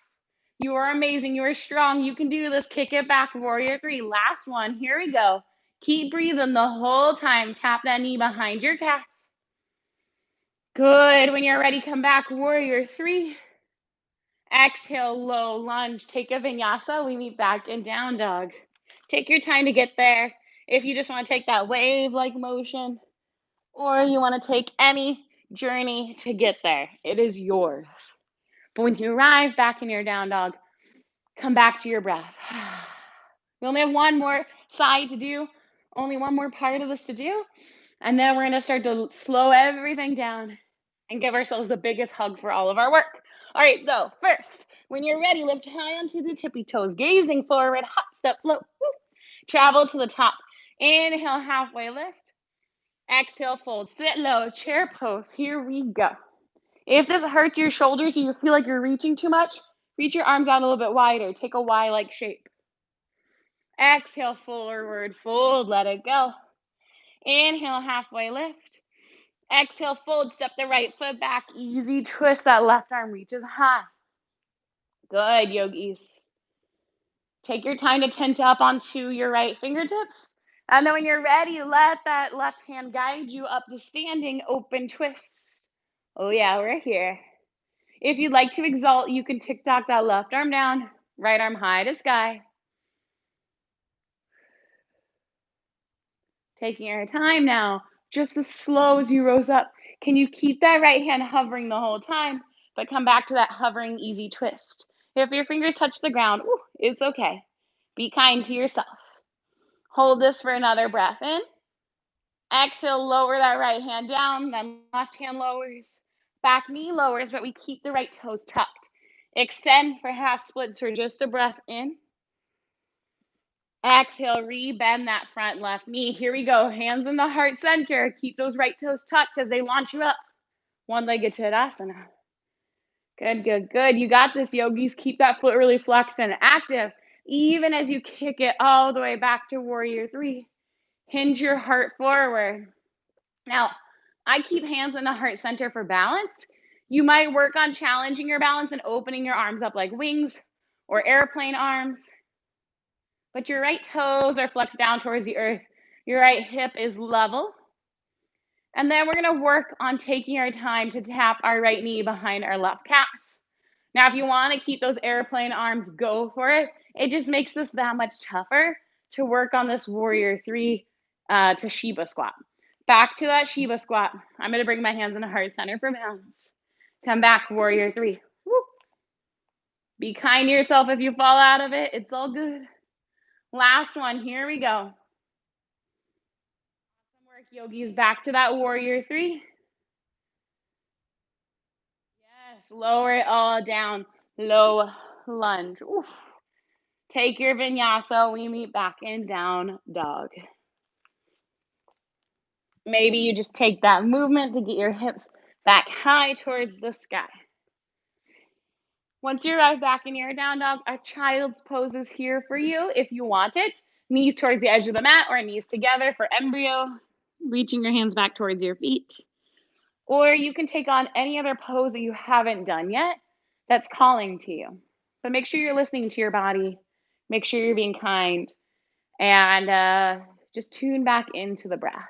You are amazing. You are strong. You can do this. Kick it back. Warrior three. Last one. Here we go. Keep breathing the whole time. Tap that knee behind your calf. Good. When you're ready, come back. Warrior three. Exhale, low lunge. Take a vinyasa. We meet back in down dog. Take your time to get there. If you just want to take that wave-like motion, or you want to take any journey to get there, it is yours. But when you arrive back in your down dog, come back to your breath. We only have one more side to do, only one more part of this to do, and then we're going to start to slow everything down and give ourselves the biggest hug for all of our work. All right, though, first, when you're ready, lift high onto the tippy toes, gazing forward, hop, step, float, woo. Travel to the top. Inhale, halfway lift. Exhale, fold, sit low, chair pose. Here we go. If this hurts your shoulders and you feel like you're reaching too much, reach your arms out a little bit wider. Take a Y-like shape. Exhale, forward fold, let it go. Inhale, halfway lift. Exhale, fold, step the right foot back, easy twist, that left arm reaches high. Good, yogis. Take your time to tent up onto your right fingertips. And then when you're ready, let that left hand guide you up the standing open twist. Oh yeah, we're here. If you'd like to exalt, you can tick-tock that left arm down, right arm high to sky. Taking your time now, just as slow as you rose up. Can you keep that right hand hovering the whole time, but come back to that hovering, easy twist? If your fingers touch the ground, it's okay. Be kind to yourself. Hold this for another breath in. Exhale, lower that right hand down, then left hand lowers. Back knee lowers, but we keep the right toes tucked. Extend for half splits for just a breath in. Exhale, re-bend that front left knee. Here we go. Hands in the heart center. Keep those right toes tucked as they launch you up. One-legged Tadasana. Good, good, good. You got this, yogis. Keep that foot really flexed and active, even as you kick it all the way back to warrior three. Hinge your heart forward. Now, I keep hands in the heart center for balance. You might work on challenging your balance and opening your arms up like wings or airplane arms. But your right toes are flexed down towards the earth. Your right hip is level. And then we're going to work on taking our time to tap our right knee behind our left calf. Now, if you want to keep those airplane arms, go for it. It just makes this that much tougher to work on this warrior three to Shiva squat. Back to that Shiva squat. I'm going to bring my hands in the heart center for balance. Come back, warrior three. Woo. Be kind to yourself if you fall out of it. It's all good. Last one. Here we go. Awesome work, yogis. Back to that warrior three. Yes, lower it all down. Low lunge. Oof. Take your vinyasa. We meet back in down dog. Maybe you just take that movement to get your hips back high towards the sky. Once you're right back in your down dog, a child's pose is here for you if you want it. Knees towards the edge of the mat or knees together for embryo, reaching your hands back towards your feet. Or you can take on any other pose that you haven't done yet that's calling to you. But make sure you're listening to your body. Make sure you're being kind. And just tune back into the breath.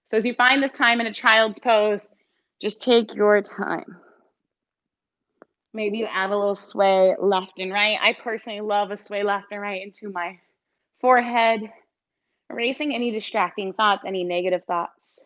So as you find this time in a child's pose, just take your time. Maybe you add a little sway left and right. I personally love a sway left and right into my forehead, erasing any distracting thoughts, any negative thoughts.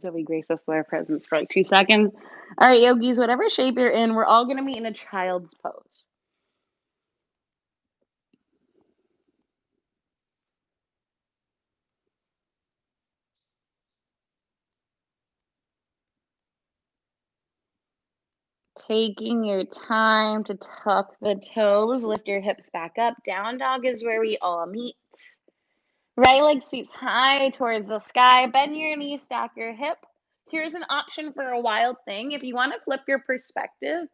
Zoe grace us with our presence for like 2 seconds. All right, yogis, whatever shape you're in, we're all going to meet in a child's pose. Taking your time to tuck the toes, lift your hips back up. Down dog is where we all meet. Right leg sweeps high towards the sky. Bend your knees, stack your hip. Here's an option for a wild thing. If you want to flip your perspective,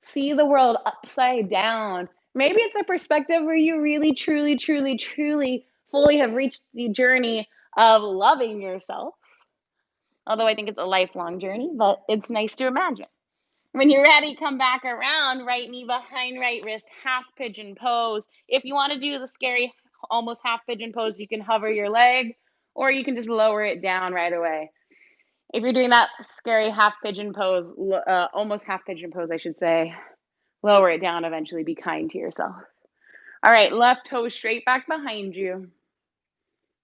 see the world upside down. Maybe it's a perspective where you really, truly, truly, truly, fully have reached the journey of loving yourself. Although I think it's a lifelong journey, but it's nice to imagine. When you're ready, come back around, right knee behind right wrist, half pigeon pose. If you want to do the scary, almost half pigeon pose, you can hover your leg or you can just lower it down right away. If you're doing that scary half pigeon pose, almost half pigeon pose, I should say, lower it down eventually. Be kind to yourself. All right, left toe straight back behind you.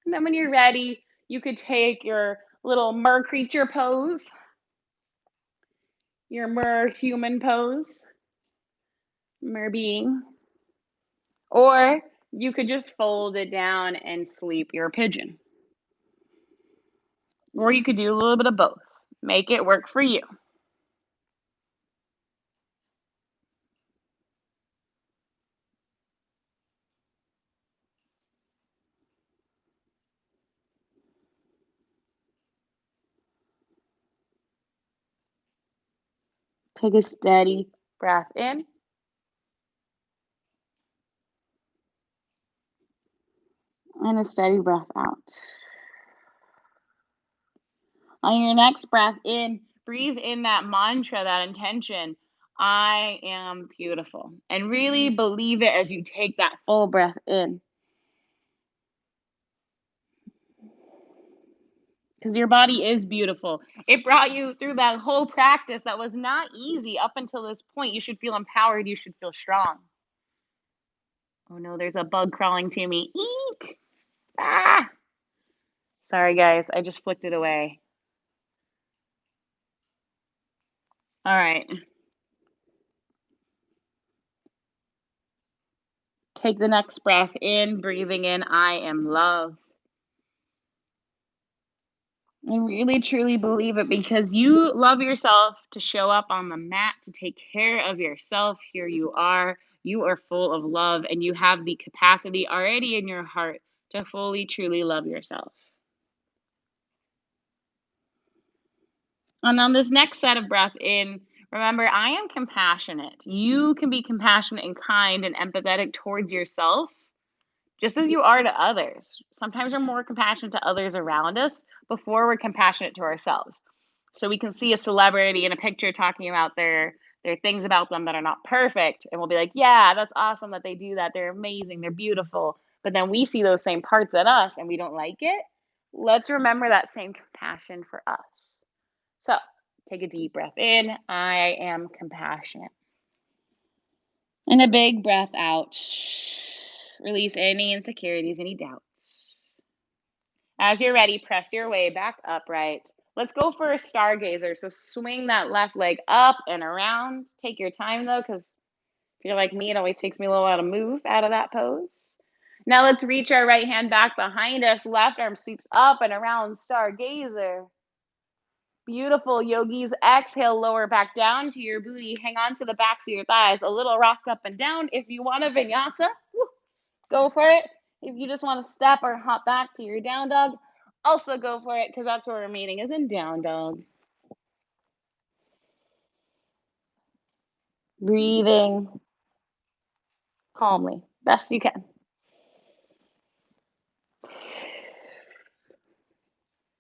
And then when you're ready, you could take your little mer creature pose, your mer human pose, mer being, or you could just fold it down and sleep your pigeon. Or you could do a little bit of both. Make it work for you. Take a steady breath in. And a steady breath out. On your next breath in, breathe in that mantra, that intention. I am beautiful. And really believe it as you take that full breath in. Because your body is beautiful. It brought you through that whole practice that was not easy up until this point. You should feel empowered. You should feel strong. Oh no, there's a bug crawling to me. Eek! Ah! Sorry, guys. I just flicked it away. All right. Take the next breath in, breathing in, I am love. I really truly believe it because you love yourself to show up on the mat, to take care of yourself. Here you are. You are full of love and you have the capacity already in your heart to fully, truly love yourself. And on this next set of breath in, remember, I am compassionate. You can be compassionate and kind and empathetic towards yourself just as you are to others. Sometimes we're more compassionate to others around us before we're compassionate to ourselves. So we can see a celebrity in a picture talking about their things about them that are not perfect, and we'll be like, "Yeah, that's awesome that they do that. They're amazing. They're beautiful." But then we see those same parts at us and we don't like it. Let's remember that same compassion for us. So, take a deep breath in. I am compassionate. And a big breath out. Release any insecurities, any doubts. As you're ready, press your way back upright. Let's go for a stargazer. So swing that left leg up and around. Take your time though, because if you're like me, it always takes me a little while to move out of that pose. Now let's reach our right hand back behind us. Left arm sweeps up and around, stargazer. Beautiful, yogis. Exhale, lower back down to your booty. Hang on to the backs of your thighs. A little rock up and down. If you want a vinyasa, go for it. If you just want to step or hop back to your down dog, also go for it because that's where our meeting is, in down dog. Breathing calmly, best you can.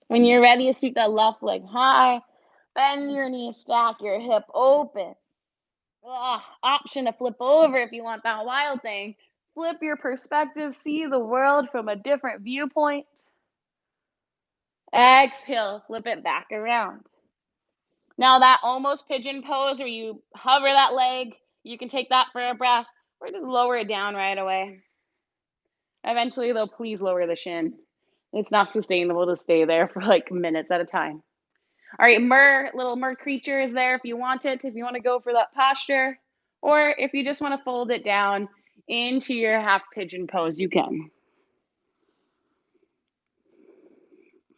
When you're ready to sweep that left leg high, bend your knee, stack your hip open. Option to flip over if you want that wild thing. Flip your perspective, see the world from a different viewpoint. Exhale, flip it back around. Now that almost pigeon pose where you hover that leg, you can take that for a breath or just lower it down right away. Eventually though, please lower the shin. It's not sustainable to stay there for like minutes at a time. All right, little mer creature is there if you want it, if you want to go for that posture, or if you just want to fold it down into your half pigeon pose, you can.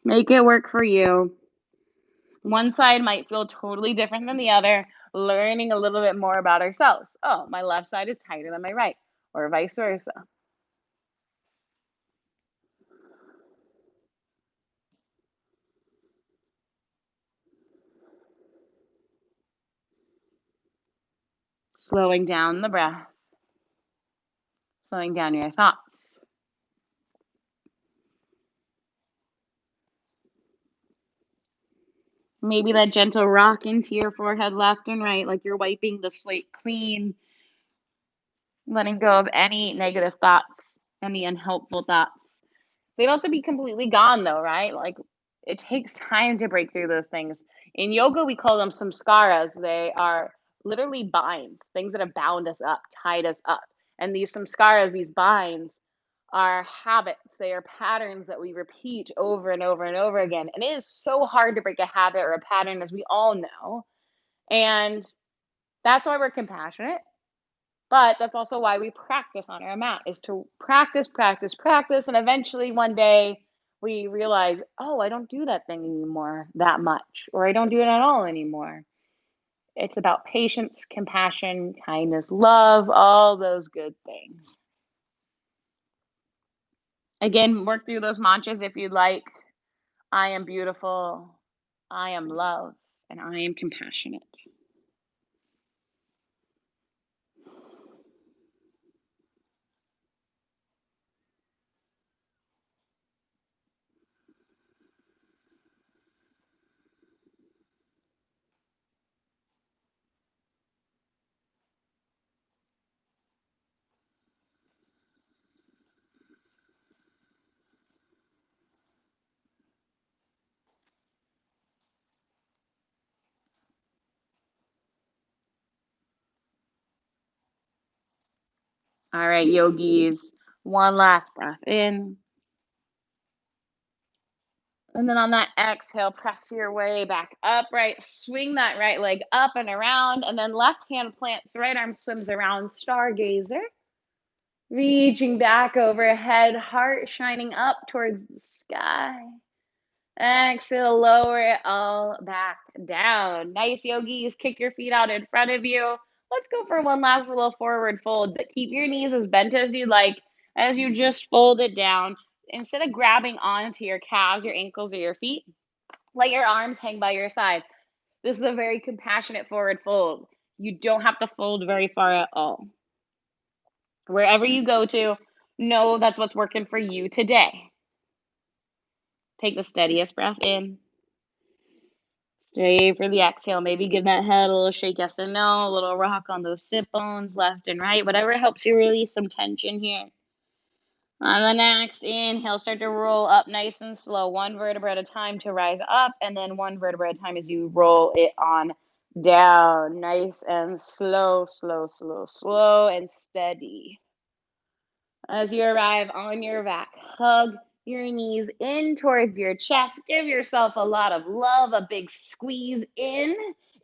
Make it work for you. One side might feel totally different than the other, learning a little bit more about ourselves. Oh, my left side is tighter than my right, or vice versa. Slowing down the breath, slowing down your thoughts. Maybe that gentle rock into your forehead, left and right, like you're wiping the slate clean, letting go of any negative thoughts, any unhelpful thoughts. They don't have to be completely gone though, right? Like it takes time to break through those things. In yoga, we call them samskaras. They are literally binds, things that have bound us up, tied us up. And these samskaras, these binds, are habits. They are patterns that we repeat over and over and over again. And it is so hard to break a habit or a pattern, as we all know. And that's why we're compassionate. But that's also why we practice on our mat, is to practice, practice, practice. And eventually one day we realize, oh, I don't do that thing anymore that much, or I don't do it at all anymore. It's about patience, compassion, kindness, love, all those good things. Again, work through those mantras if you'd like. I am beautiful. I am love. And I am compassionate. All right, yogis. One last breath in. And then on that exhale, press your way back upright. Swing that right leg up and around. And then left hand plants, right arm swims around, stargazer. Reaching back overhead, heart shining up towards the sky. Exhale, lower it all back down. Nice, yogis. Kick your feet out in front of you. Let's go for one last little forward fold, but keep your knees as bent as you like as you just fold it down. Instead of grabbing onto your calves, your ankles, or your feet, let your arms hang by your side. This is a very compassionate forward fold. You don't have to fold very far at all. Wherever you go to, know that's what's working for you today. Take the steadiest breath in. Stay for the exhale. Maybe give that head a little shake, yes and no, a little rock on those sit bones, left and right, whatever helps you release some tension here. On the next inhale, start to roll up nice and slow, one vertebra at a time to rise up, and then one vertebra at a time as you roll it on down. Nice and slow, slow, slow, slow, and steady. As you arrive on your back, hug your knees in towards your chest. Give yourself a lot of love, a big squeeze in.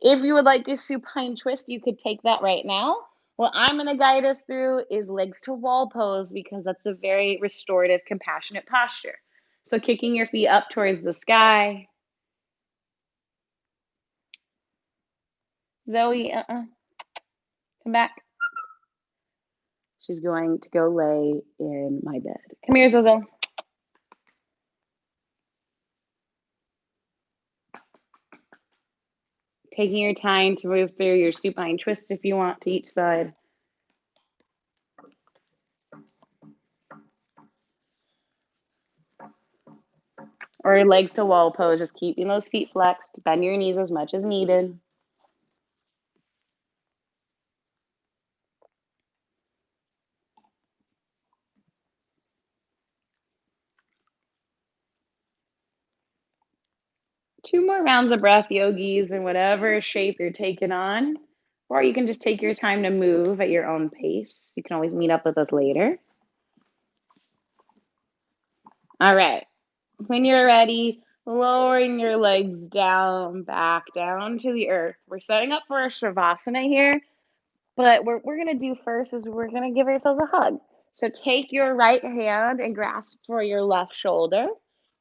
If you would like a supine twist, you could take that right now. What I'm going to guide us through is legs to wall pose, because that's a very restorative, compassionate posture. So kicking your feet up towards the sky. Zoe, come back. She's going to go lay in my bed. Come here, Zozo. Taking your time to move through your supine twist if you want to each side. Or legs to wall pose, just keeping those feet flexed. Bend your knees as much as needed. Two more rounds of breath, yogis, in whatever shape you're taking on. Or you can just take your time to move at your own pace. You can always meet up with us later. All right. When you're ready, lowering your legs down, back down to the earth. We're setting up for a Shavasana here, but what we're going to do first is we're going to give ourselves a hug. So take your right hand and grasp for your left shoulder.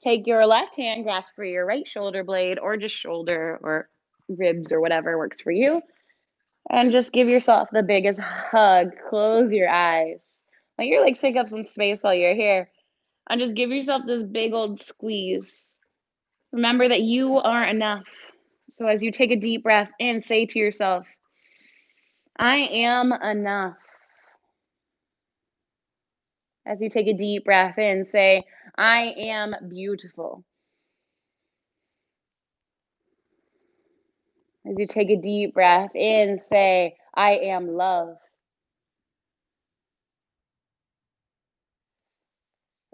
Take your left hand, grasp for your right shoulder blade, or just shoulder or ribs or whatever works for you. And just give yourself the biggest hug. Close your eyes. Let your legs take up some space while you're here. And just give yourself this big old squeeze. Remember that you are enough. So as you take a deep breath in, say to yourself, I am enough. As you take a deep breath in, say, I am beautiful. As you take a deep breath in, say, I am love.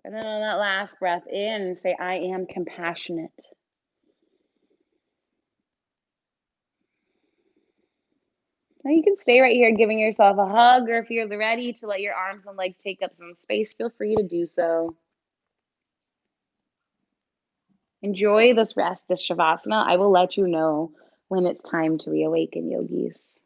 And then on that last breath in, say, I am compassionate. Now you can stay right here giving yourself a hug, or if you're ready to let your arms and legs take up some space, feel free to do so. Enjoy this rest, this Shavasana. I will let you know when it's time to reawaken, yogis.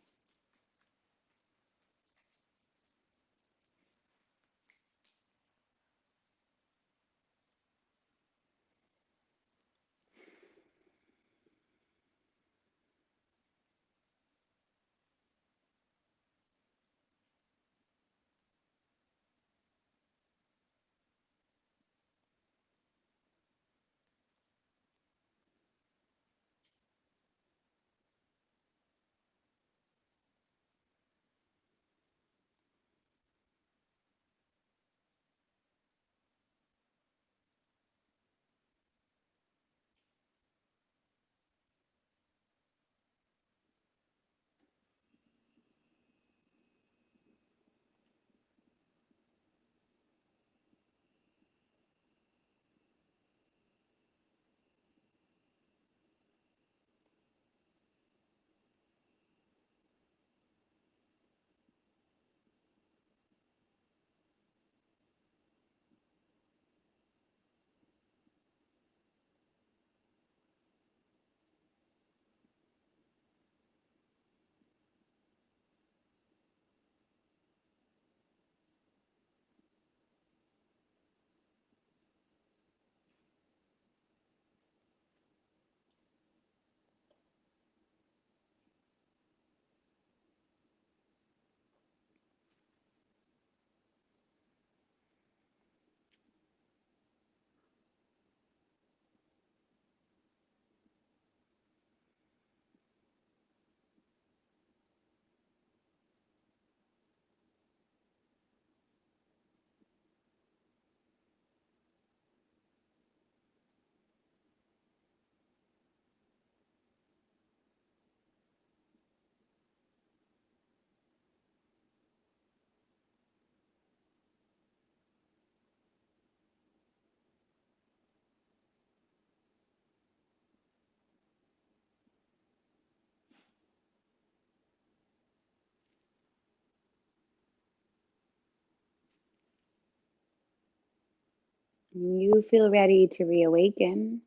When you feel ready to reawaken,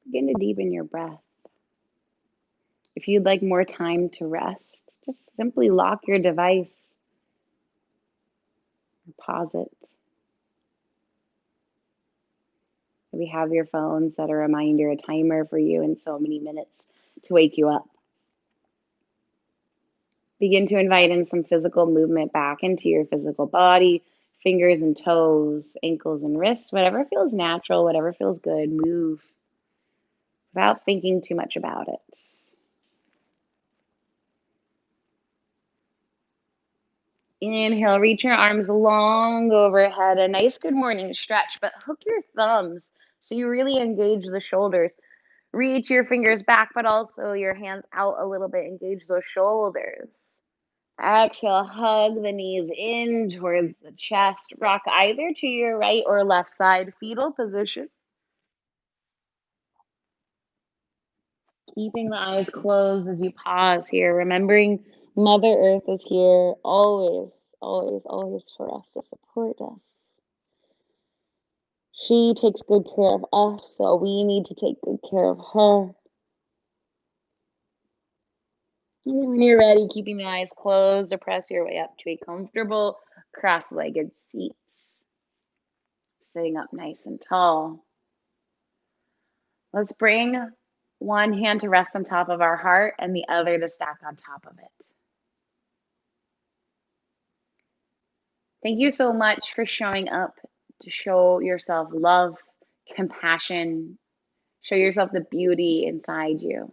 begin to deepen your breath. If you'd like more time to rest, just simply lock your device or pause it. Maybe have your phone set a reminder, a timer for you in so many minutes to wake you up. Begin to invite in some physical movement back into your physical body, fingers and toes, ankles and wrists, whatever feels natural, whatever feels good, move without thinking too much about it. Inhale, reach your arms long overhead, a nice good morning stretch, but hook your thumbs so you really engage the shoulders. Reach your fingers back, but also your hands out a little bit, engage those shoulders. Exhale, hug the knees in towards the chest. Rock either to your right or left side, fetal position. Keeping the eyes closed as you pause here, remembering Mother Earth is here always, always, always for us to support us. She takes good care of us, so we need to take good care of her. And when you're ready, keeping the eyes closed, press your way up to a comfortable cross-legged seat, sitting up nice and tall. Let's bring one hand to rest on top of our heart and the other to stack on top of it. Thank you so much for showing up to show yourself love, compassion, show yourself the beauty inside you,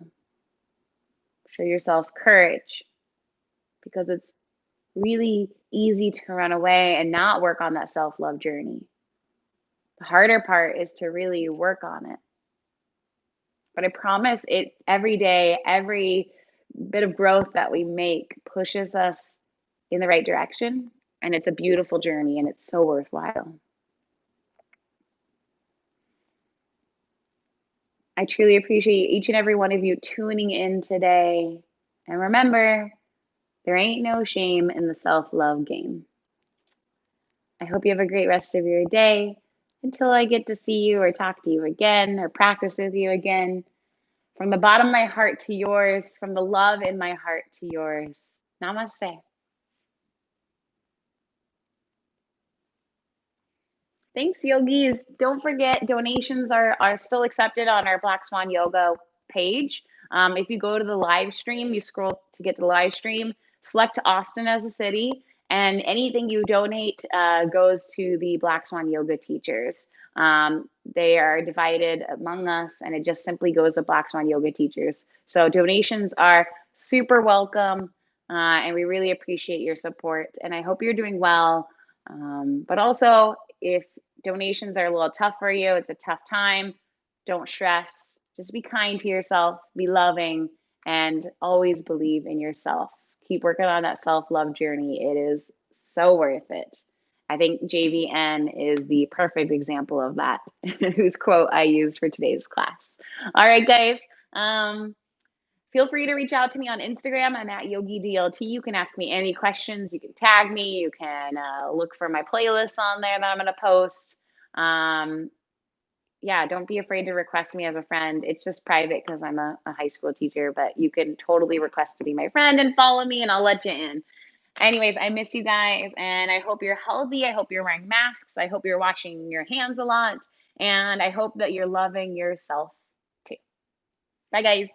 show yourself courage, because it's really easy to run away and not work on that self love journey. The harder part is to really work on it. But I promise it every day, every bit of growth that we make pushes us in the right direction. And it's a beautiful journey and it's so worthwhile. I truly appreciate each and every one of you tuning in today. And remember, there ain't no shame in the self love game. I hope you have a great rest of your day. Until I get to see you or talk to you again or practice with you again, from the bottom of my heart to yours, from the love in my heart to yours. Namaste. Thanks, yogis. Don't forget, donations are still accepted on our Black Swan Yoga page. If you go to the live stream, you scroll to get to the live stream, select Austin as a city, and anything you donate goes to the Black Swan Yoga teachers. They are divided among us, and it just simply goes to Black Swan Yoga teachers. So donations are super welcome, and we really appreciate your support. And I hope you're doing well. But also, if donations are a little tough for you, it's a tough time, don't stress. Just be kind to yourself, be loving, and always believe in yourself. Keep working on that self love journey. It is so worth it. I think JVN is the perfect example of that, whose quote I used for today's class. All right, guys. Feel free to reach out to me on Instagram. I'm at YogiDLT. You can ask me any questions. You can tag me. You can look for my playlists on there that I'm going to post. Um, yeah, don't be afraid to request me as a friend. It's just private because I'm a high school teacher, but you can totally request to be my friend and follow me, and I'll let you in. Anyways, I miss you guys, and I hope you're healthy. I hope you're wearing masks. I hope you're washing your hands a lot, and I hope that you're loving yourself too. Bye, guys.